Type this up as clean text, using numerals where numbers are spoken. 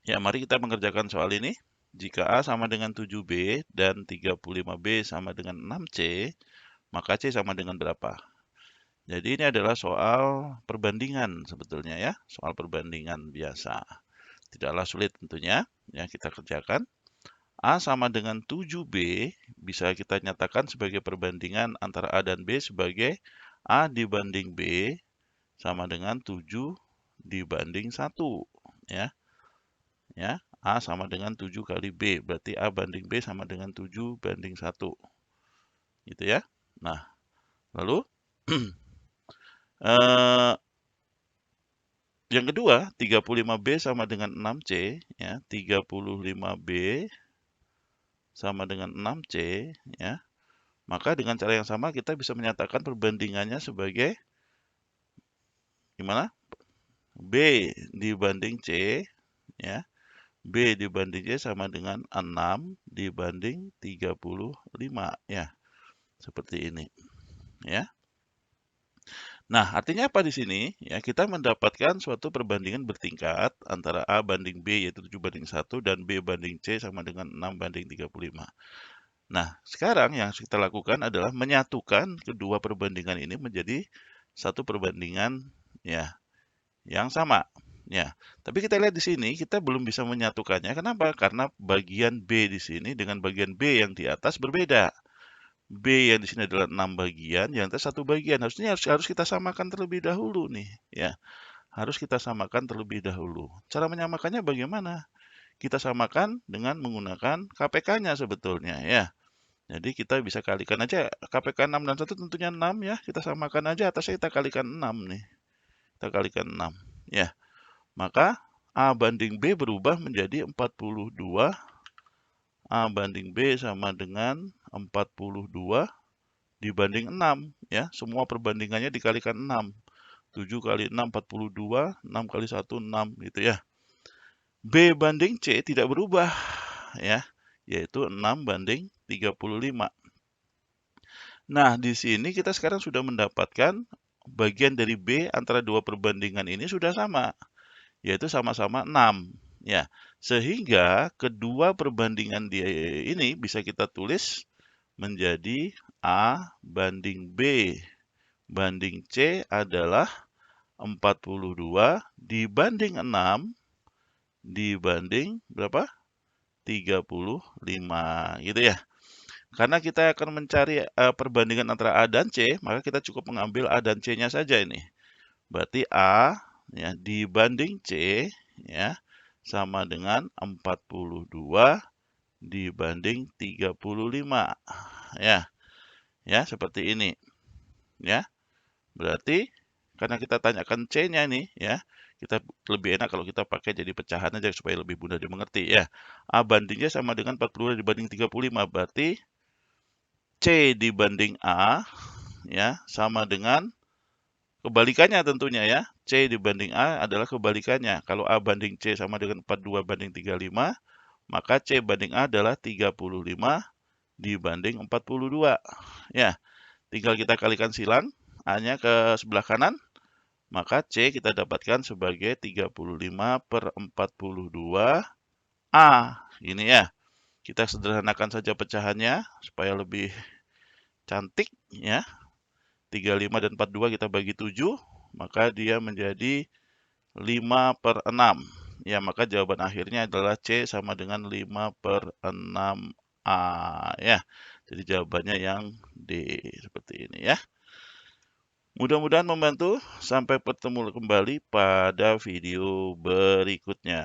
Ya, mari kita mengerjakan soal ini. Jika A sama dengan 7B dan 35B sama dengan 6C, maka C sama dengan berapa? Jadi ini adalah soal perbandingan sebetulnya ya, soal perbandingan biasa. Tidaklah sulit tentunya, ya kita kerjakan. A sama dengan 7B bisa kita nyatakan sebagai perbandingan antara A dan B sebagai A dibanding B sama dengan 7 dibanding 1. Ya, ya, A sama dengan 7 kali B, berarti A banding B sama dengan 7 banding 1. Gitu ya. Nah, lalu eh, yang kedua, 35B sama dengan 6C, ya, 35B sama dengan 6C, ya. Maka dengan cara yang sama kita bisa menyatakan perbandingannya sebagai gimana? B dibanding C, ya. B dibanding C sama dengan 6 dibanding 35, ya. Seperti ini, ya. Nah, artinya apa di sini? Ya, kita mendapatkan suatu perbandingan bertingkat antara A banding B yaitu 7 banding 1 dan B banding C sama dengan 6 banding 35. Nah, sekarang yang harus kita lakukan adalah menyatukan kedua perbandingan ini menjadi satu perbandingan ya yang sama. Ya, tapi kita lihat di sini kita belum bisa menyatukannya. Kenapa? Karena bagian B di sini dengan bagian B yang di atas berbeda. B yang di sini adalah 6 bagian, yang atas 1 bagian. Harusnya harus kita samakan terlebih dahulu nih, ya. Harus kita samakan terlebih dahulu. Cara menyamakannya bagaimana? Kita samakan dengan menggunakan KPK-nya sebetulnya, ya. Jadi kita bisa kalikan aja KPK 6 dan 1 tentunya 6 ya. Kita samakan aja atasnya kita kalikan 6 nih. Kita kalikan 6. Ya. Maka A banding B berubah menjadi 42. A banding B sama dengan 42 dibanding 6 ya. Semua perbandingannya dikalikan 6. 7 kali 6 42, 6 kali 1 6 gitu ya. B banding C tidak berubah ya, yaitu 6 banding 35. Nah, di sini kita sekarang sudah mendapatkan bagian dari B antara dua perbandingan ini sudah sama, yaitu sama-sama 6. Ya, sehingga kedua perbandingan ini bisa kita tulis menjadi A banding B banding C adalah 42 dibanding 6 dibanding berapa? 35 gitu ya. Karena kita akan mencari perbandingan antara A dan C, maka kita cukup mengambil A dan C-nya saja ini. Berarti A ya dibanding C ya sama dengan 42 dibanding 35 ya. Ya, seperti ini ya. Berarti karena kita tanyakan C-nya nih ya, kita lebih enak kalau kita pakai jadi pecahan aja supaya lebih mudah dimengerti ya. A bandingnya sama dengan 42 dibanding 35, berarti C dibanding A ya sama dengan kebalikannya tentunya ya. C dibanding A adalah kebalikannya. Kalau A banding C sama dengan 42 banding 35, maka C banding A adalah 35 dibanding 42. Ya, tinggal kita kalikan silang, A-nya ke sebelah kanan, maka C kita dapatkan sebagai 35/42 A. Ini ya. Kita sederhanakan saja pecahannya supaya lebih cantik ya. 35 dan 42 kita bagi 7, maka dia menjadi 5/6. Ya, maka jawaban akhirnya adalah C sama dengan 5/6A ya. Jadi jawabannya yang D seperti ini ya. Mudah-mudahan membantu. Sampai bertemu kembali pada video berikutnya.